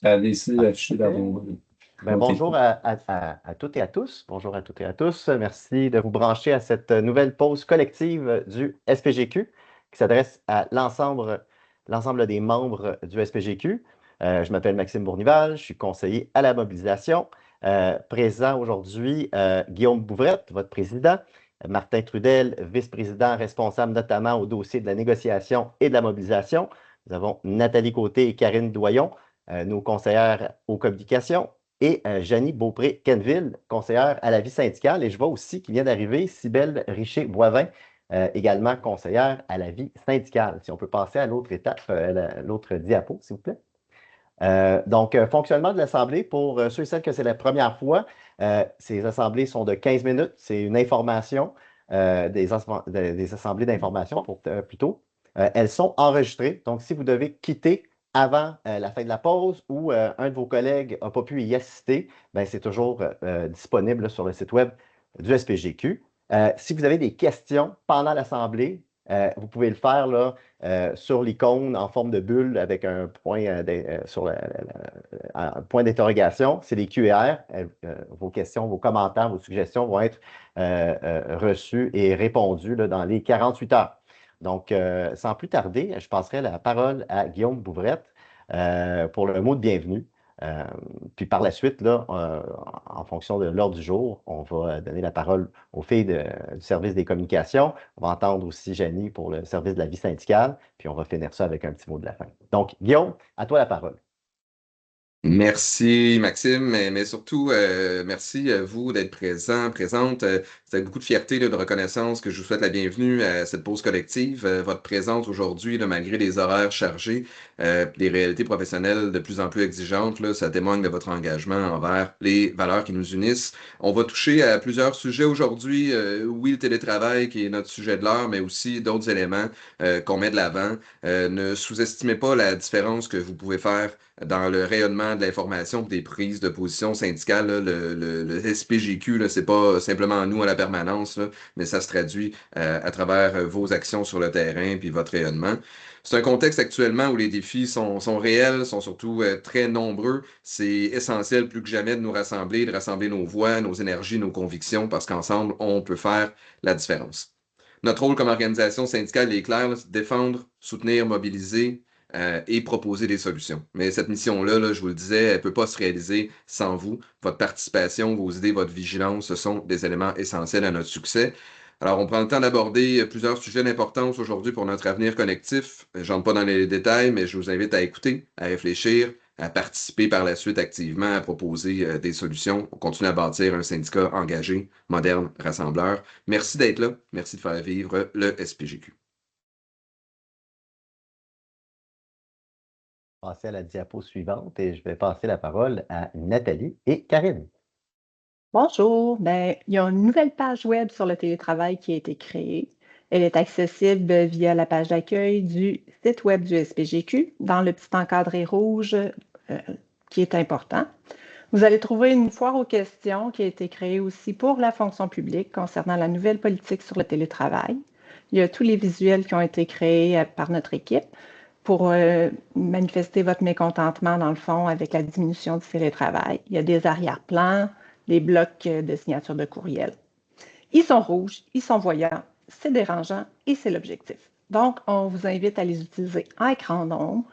Allez-y, affiché dans Parfait. Ben, mon bonjour téléphone. à toutes et à tous. Bonjour à toutes et à tous. Merci de vous brancher à cette nouvelle pause collective du SPGQ qui s'adresse à l'ensemble des membres du SPGQ. Je m'appelle Maxime Bournival, je suis conseiller à la mobilisation. Présent aujourd'hui, Guillaume Bouvrette, votre président, Martin Trudel, vice-président responsable notamment au dossier de la négociation et de la mobilisation. Nous avons Nathalie Côté et Karine Doyon, nos conseillères aux communications, et Janie Beaupré-Kenville, conseillère à la vie syndicale. Et je vois aussi qu'il vient d'arriver Cybèle Richer-Boivin, également conseillère à la vie syndicale. Si on peut passer à l'autre étape, l'autre diapo, s'il vous plaît. Donc, fonctionnement de l'Assemblée, pour ceux et celles que c'est la première fois, ces assemblées sont de 15 minutes. C'est une information, des assemblées d'information plutôt. Elles sont enregistrées. Donc, si vous devez quitter avant la fin de la pause ou un de vos collègues n'a pas pu y assister, ben, c'est toujours disponible là, sur le site web du SPGQ. Si vous avez des questions pendant l'Assemblée, vous pouvez le faire là, sur l'icône en forme de bulle avec un point, un point d'interrogation. C'est les QR. Vos questions, vos commentaires, vos suggestions vont être reçus et répondus là, dans les 48 heures. Donc, sans plus tarder, je passerai la parole à Guillaume Bouvrette pour le mot de bienvenue. Euh, Puis par la suite, là, en fonction de l'ordre du jour, on va donner la parole aux filles du service des communications. On va entendre aussi Janie pour le service de la vie syndicale, puis on va finir ça avec un petit mot de la fin. Donc, Guillaume, à toi la parole. Merci Maxime, mais surtout merci à vous d'être présente. C'est avec beaucoup de fierté, là, de reconnaissance que je vous souhaite la bienvenue à cette pause collective. Votre présence aujourd'hui, là, malgré les horaires chargés, des réalités professionnelles de plus en plus exigeantes, là, ça témoigne de votre engagement envers les valeurs qui nous unissent. On va toucher à plusieurs sujets aujourd'hui. Oui, le télétravail qui est notre sujet de l'heure, mais aussi d'autres éléments qu'on met de l'avant. Ne sous-estimez pas la différence que vous pouvez faire dans le rayonnement de l'information et des prises de position syndicales. Là, le SPGQ, là, c'est pas simplement nous à la permanence, là, mais ça se traduit à travers vos actions sur le terrain puis votre rayonnement. C'est un contexte actuellement où les défis sont réels, sont surtout très nombreux. C'est essentiel plus que jamais de nous rassembler, de rassembler nos voix, nos énergies, nos convictions, parce qu'ensemble, on peut faire la différence. Notre rôle comme organisation syndicale est clair, là, c'est de défendre, soutenir, mobiliser, et proposer des solutions. Mais cette mission-là, là, je vous le disais, elle ne peut pas se réaliser sans vous. Votre participation, vos idées, votre vigilance, ce sont des éléments essentiels à notre succès. Alors, on prend le temps d'aborder plusieurs sujets d'importance aujourd'hui pour notre avenir collectif. Je n'entre pas dans les détails, mais je vous invite à écouter, à réfléchir, à participer par la suite activement, à proposer des solutions. On continue à bâtir un syndicat engagé, moderne, rassembleur. Merci d'être là. Merci de faire vivre le SPGQ. Passer à la diapo suivante et je vais passer la parole à Nathalie et Karine. Bonjour, il y a une nouvelle page web sur le télétravail qui a été créée. Elle est accessible via la page d'accueil du site web du SPGQ dans le petit encadré rouge qui est important. Vous allez trouver une foire aux questions qui a été créée aussi pour la fonction publique concernant la nouvelle politique sur le télétravail. Il y a tous les visuels qui ont été créés par notre équipe pour manifester votre mécontentement, dans le fond, avec la diminution du télétravail. Il y a des arrière-plans, des blocs de signature de courriel. Ils sont rouges, ils sont voyants, c'est dérangeant et c'est l'objectif. Donc, on vous invite à les utiliser en grand nombre.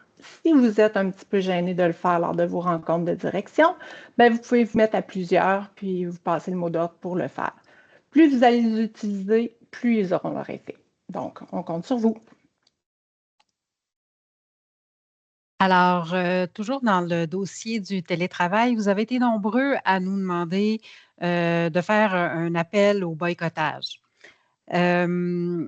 Si vous êtes un petit peu gêné de le faire lors de vos rencontres de direction, vous pouvez vous mettre à plusieurs puis vous passez le mot d'ordre pour le faire. Plus vous allez les utiliser, plus ils auront leur effet. Donc, on compte sur vous. Alors, toujours dans le dossier du télétravail, vous avez été nombreux à nous demander de faire un appel au boycottage. On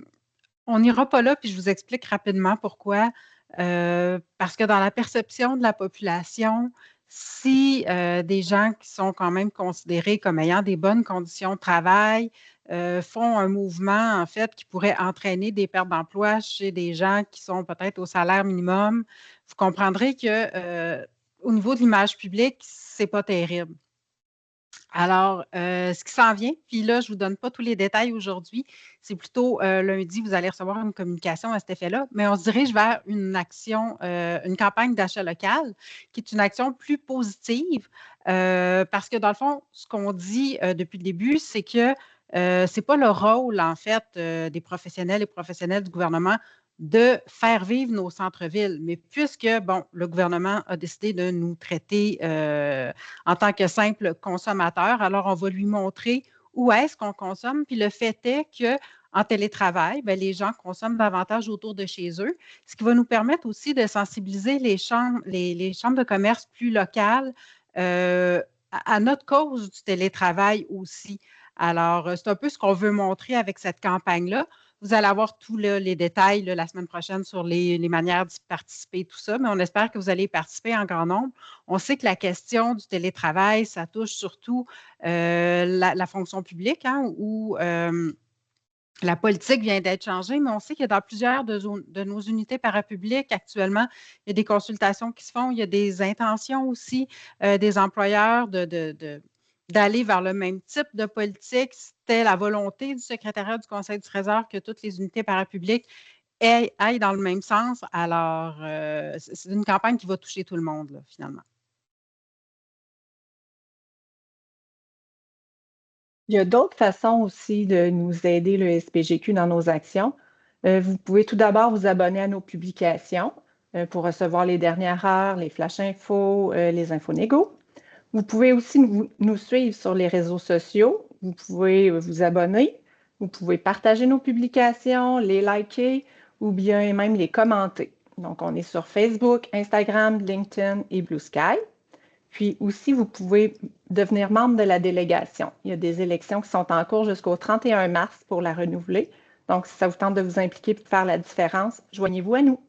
n'ira pas là, puis je vous explique rapidement pourquoi. Parce que dans la perception de la population, si des gens qui sont quand même considérés comme ayant des bonnes conditions de travail font un mouvement, en fait, qui pourrait entraîner des pertes d'emploi chez des gens qui sont peut-être au salaire minimum, vous comprendrez que au niveau de l'image publique, c'est pas terrible. Alors, ce qui s'en vient, puis là, je ne vous donne pas tous les détails aujourd'hui, c'est plutôt lundi, vous allez recevoir une communication à cet effet-là, mais on se dirige vers une action, une campagne d'achat local, qui est une action plus positive, parce que dans le fond, ce qu'on dit depuis le début, c'est que ce n'est pas le rôle, en fait, des professionnels et professionnels du gouvernement de faire vivre nos centres-villes. Mais puisque, bon, le gouvernement a décidé de nous traiter en tant que simple consommateur, alors on va lui montrer où est-ce qu'on consomme. Puis le fait est qu'en télétravail, bien, les gens consomment davantage autour de chez eux, ce qui va nous permettre aussi de sensibiliser les chambres de commerce plus locales à notre cause du télétravail aussi. Alors, c'est un peu ce qu'on veut montrer avec cette campagne-là. Vous allez avoir tous les détails la semaine prochaine sur les manières d'y participer, tout ça, mais on espère que vous allez y participer en grand nombre. On sait que la question du télétravail, ça touche surtout la fonction publique, hein, où la politique vient d'être changée, mais on sait que dans plusieurs de nos unités parapubliques, actuellement, il y a des consultations qui se font, il y a des intentions aussi des employeurs d'aller vers le même type de politique. C'était la volonté du secrétariat du Conseil du Trésor que toutes les unités parapubliques aillent dans le même sens. Alors, c'est une campagne qui va toucher tout le monde, là, finalement. Il y a d'autres façons aussi de nous aider, le SPGQ, dans nos actions. Vous pouvez tout d'abord vous abonner à nos publications pour recevoir les dernières heures, les flash infos, les infos négos. Vous pouvez aussi nous suivre sur les réseaux sociaux. Vous pouvez vous abonner. Vous pouvez partager nos publications, les liker ou bien même les commenter. Donc, on est sur Facebook, Instagram, LinkedIn et Blue Sky. Puis aussi, vous pouvez devenir membre de la délégation. Il y a des élections qui sont en cours jusqu'au 31 mars pour la renouveler. Donc, si ça vous tente de vous impliquer pour faire la différence, joignez-vous à nous.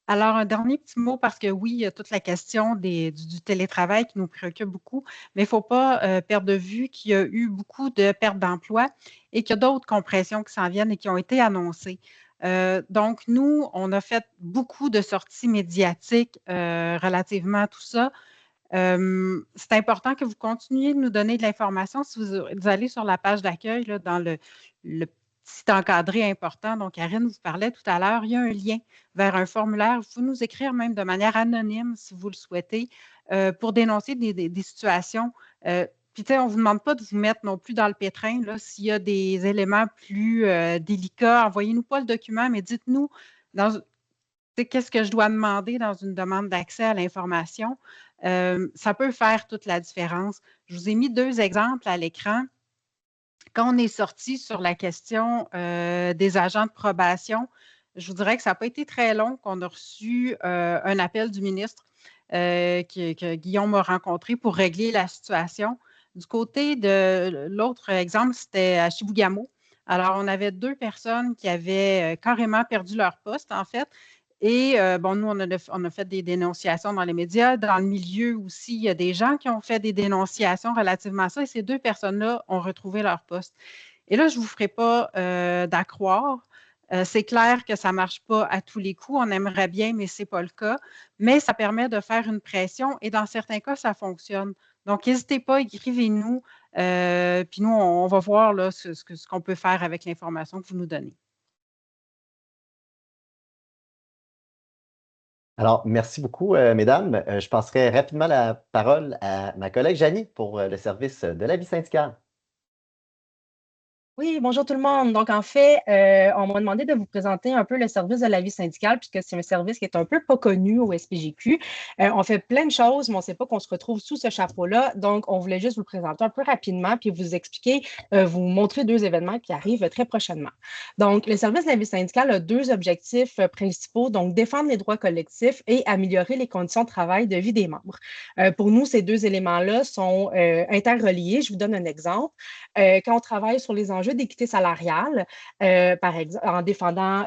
Alors, un dernier petit mot, parce que oui, il y a toute la question du télétravail qui nous préoccupe beaucoup, mais il ne faut pas perdre de vue qu'il y a eu beaucoup de pertes d'emploi et qu'il y a d'autres compressions qui s'en viennent et qui ont été annoncées. Donc, nous, on a fait beaucoup de sorties médiatiques relativement à tout ça. C'est important que vous continuiez de nous donner de l'information. Si vous allez sur la page d'accueil, dans le petit encadré important dont Karine vous parlait tout à l'heure, il y a un lien vers un formulaire. Vous pouvez nous écrire même de manière anonyme, si vous le souhaitez, pour dénoncer des situations. Puis, on ne vous demande pas de vous mettre non plus dans le pétrin. S'il y a des éléments plus délicats, envoyez-nous pas le document, mais dites-nous qu'est-ce que je dois demander dans une demande d'accès à l'information. Ça peut faire toute la différence. Je vous ai mis 2 exemples à l'écran. Quand on est sorti sur la question des agents de probation, je vous dirais que ça n'a pas été très long qu'on a reçu un appel du ministre que Guillaume a rencontré pour régler la situation. Du côté de l'autre exemple, c'était à Chibougamau. Alors, on avait 2 personnes qui avaient carrément perdu leur poste, en fait. Et bon, nous, on a fait des dénonciations dans les médias. Dans le milieu aussi, il y a des gens qui ont fait des dénonciations relativement à ça. Et ces 2 personnes-là ont retrouvé leur poste. Et là, je ne vous ferai pas d'accroire. C'est clair que ça ne marche pas à tous les coups. On aimerait bien, mais ce n'est pas le cas. Mais ça permet de faire une pression et dans certains cas, ça fonctionne. Donc, n'hésitez pas, écrivez-nous. Puis nous, on va voir là, ce qu'on peut faire avec l'information que vous nous donnez. Alors, merci beaucoup, mesdames. Je passerai rapidement la parole à ma collègue Janie pour le service de l'avis syndical. Oui, bonjour tout le monde. Donc, en fait, on m'a demandé de vous présenter un peu le service de l'avis syndical, puisque c'est un service qui est un peu pas connu au SPGQ. On fait plein de choses, mais on ne sait pas qu'on se retrouve sous ce chapeau-là. Donc, on voulait juste vous le présenter un peu rapidement, puis vous expliquer, vous montrer 2 événements qui arrivent très prochainement. Donc, le service de l'avis syndical a 2 objectifs principaux, donc défendre les droits collectifs et améliorer les conditions de travail de vie des membres. Pour nous, ces 2 éléments-là sont interreliés. Je vous donne un exemple. Quand on travaille sur les enjeux d'équité salariale, par exemple, en défendant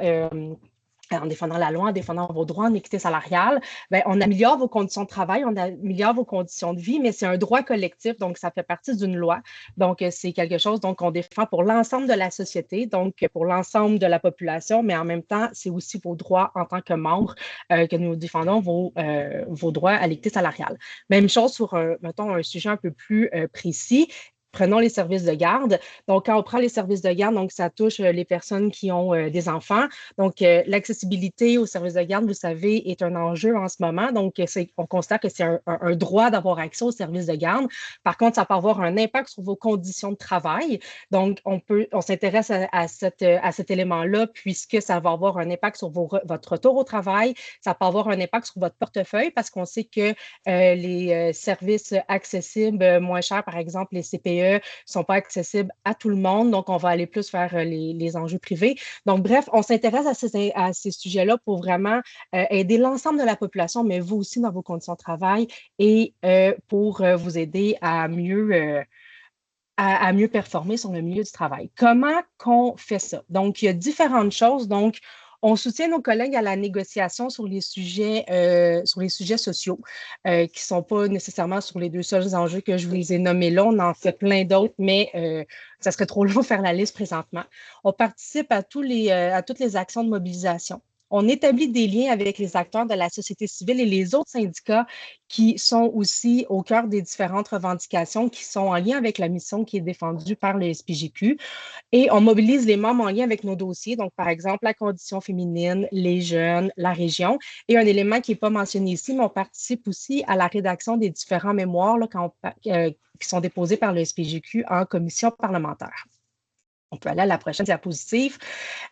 en défendant la loi, en défendant vos droits en équité salariale, bien, on améliore vos conditions de travail, on améliore vos conditions de vie, mais c'est un droit collectif, donc ça fait partie d'une loi. Donc, c'est quelque chose qu'on défend pour l'ensemble de la société, donc pour l'ensemble de la population, mais en même temps, c'est aussi vos droits en tant que membre que nous défendons vos droits à l'équité salariale. Même chose sur, mettons, un sujet un peu plus précis. Prenons les services de garde. Donc, quand on prend les services de garde, donc ça touche les personnes qui ont des enfants. Donc, l'accessibilité aux services de garde, vous savez, est un enjeu en ce moment. Donc, on constate que c'est un droit d'avoir accès aux services de garde. Par contre, ça peut avoir un impact sur vos conditions de travail. Donc, on s'intéresse à cet élément-là puisque ça va avoir un impact sur votre retour au travail. Ça peut avoir un impact sur votre portefeuille parce qu'on sait que les services accessibles moins chers, par exemple, les CPE, ne sont pas accessibles à tout le monde. Donc, on va aller plus vers les enjeux privés. Donc, bref, on s'intéresse à ces sujets-là pour vraiment aider l'ensemble de la population, mais vous aussi dans vos conditions de travail et pour vous aider à mieux performer sur le milieu du travail. Comment qu'on fait ça? Donc, il y a différentes choses. Donc, on soutient nos collègues à la négociation sur les sujets sociaux, qui ne sont pas nécessairement sur les deux seuls enjeux que je vous ai nommés là. On en fait plein d'autres, mais ça serait trop long de faire la liste présentement. On participe à toutes les actions de mobilisation. On établit des liens avec les acteurs de la société civile et les autres syndicats qui sont aussi au cœur des différentes revendications qui sont en lien avec la mission qui est défendue par le SPGQ. Et on mobilise les membres en lien avec nos dossiers, donc par exemple la condition féminine, les jeunes, la région. Et un élément qui n'est pas mentionné ici, mais on participe aussi à la rédaction des différents mémoires là, qui sont déposés par le SPGQ en commission parlementaire. On peut aller à la prochaine diapositive.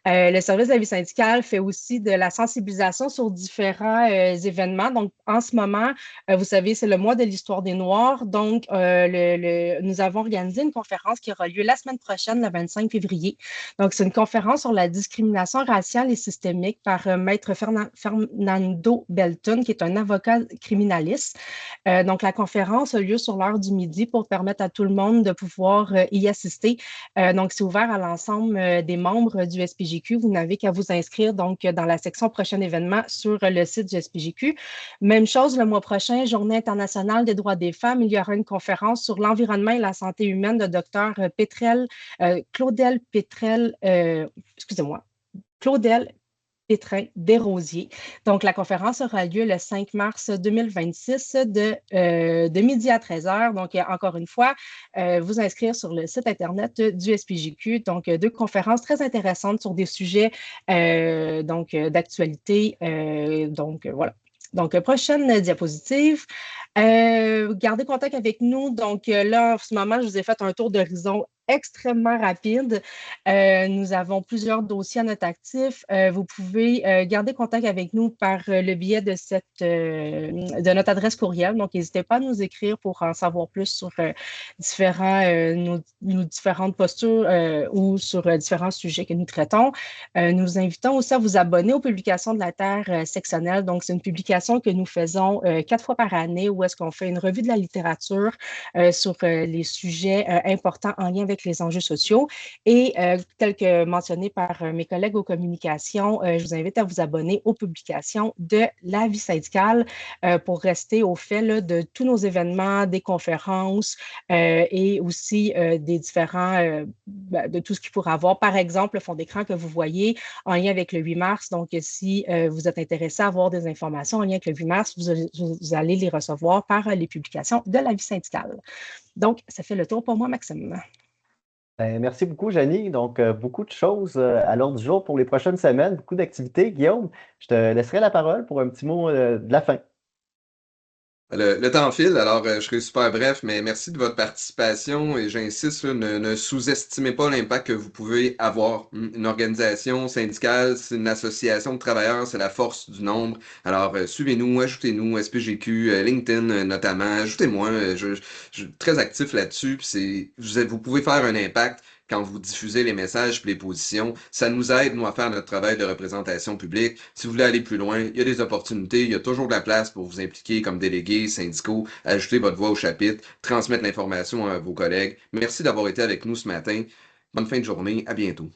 Le service de la vie syndicale fait aussi de la sensibilisation sur différents événements. Donc, en ce moment, vous savez, c'est le mois de l'histoire des Noirs. Donc, nous avons organisé une conférence qui aura lieu la semaine prochaine, le 25 février. Donc, c'est une conférence sur la discrimination raciale et systémique par Maître Fernando Belton, qui est un avocat criminaliste. Donc, la conférence a lieu sur l'heure du midi pour permettre à tout le monde de pouvoir y assister. Donc, c'est ouvert à l'ensemble des membres du SPGQ. Vous n'avez qu'à vous inscrire donc dans la section prochain événement sur le site du SPGQ. Même chose le mois prochain, Journée internationale des droits des femmes. Il y aura une conférence sur l'environnement et la santé humaine de Dr. Claudel Pétrin Desrosiers. Donc, la conférence aura lieu le 5 mars 2026 de midi à 13h. Donc, encore une fois, vous inscrire sur le site Internet du SPGQ. Donc, deux conférences très intéressantes sur des sujets d'actualité. Voilà. Donc, prochaine diapositive. Gardez contact avec nous. Donc, là, en ce moment, je vous ai fait un tour d'horizon extrêmement rapide. Nous avons plusieurs dossiers à notre actif. Vous pouvez garder contact avec nous par le biais de notre adresse courriel. Donc, n'hésitez pas à nous écrire pour en savoir plus sur nos différentes postures ou sur différents sujets que nous traitons. Nous vous invitons aussi à vous abonner aux publications de la Terre sectionnelle. Donc, c'est une publication que nous faisons 4 fois par année où est-ce qu'on fait une revue de la littérature sur les sujets importants en lien avec les enjeux sociaux. Et tel que mentionné par mes collègues aux communications, je vous invite à vous abonner aux publications de la vie syndicale pour rester au fait là, de tous nos événements, des conférences et aussi des différents, de tout ce qu'il pourra avoir. Par exemple, le fond d'écran que vous voyez en lien avec le 8 mars. Donc, si vous êtes intéressé à avoir des informations en lien avec le 8 mars, vous allez les recevoir par les publications de la vie syndicale. Donc, ça fait le tour pour moi, Maxime. Merci beaucoup, Janie. Donc, beaucoup de choses à l'ordre du jour pour les prochaines semaines, beaucoup d'activités. Guillaume, je te laisserai la parole pour un petit mot de la fin. Le temps file, alors je serai super bref, mais merci de votre participation et j'insiste, là, ne sous-estimez pas l'impact que vous pouvez avoir. Une organisation syndicale, c'est une association de travailleurs, c'est la force du nombre. Alors suivez-nous, ajoutez-nous, SPGQ, LinkedIn notamment, ajoutez-moi, je suis très actif là-dessus. Vous pouvez faire un impact quand vous diffusez les messages et les positions. Ça nous aide, nous, à faire notre travail de représentation publique. Si vous voulez aller plus loin, il y a des opportunités, il y a toujours de la place pour vous impliquer comme délégués, syndicaux, ajouter votre voix au chapitre, transmettre l'information à vos collègues. Merci d'avoir été avec nous ce matin. Bonne fin de journée, à bientôt.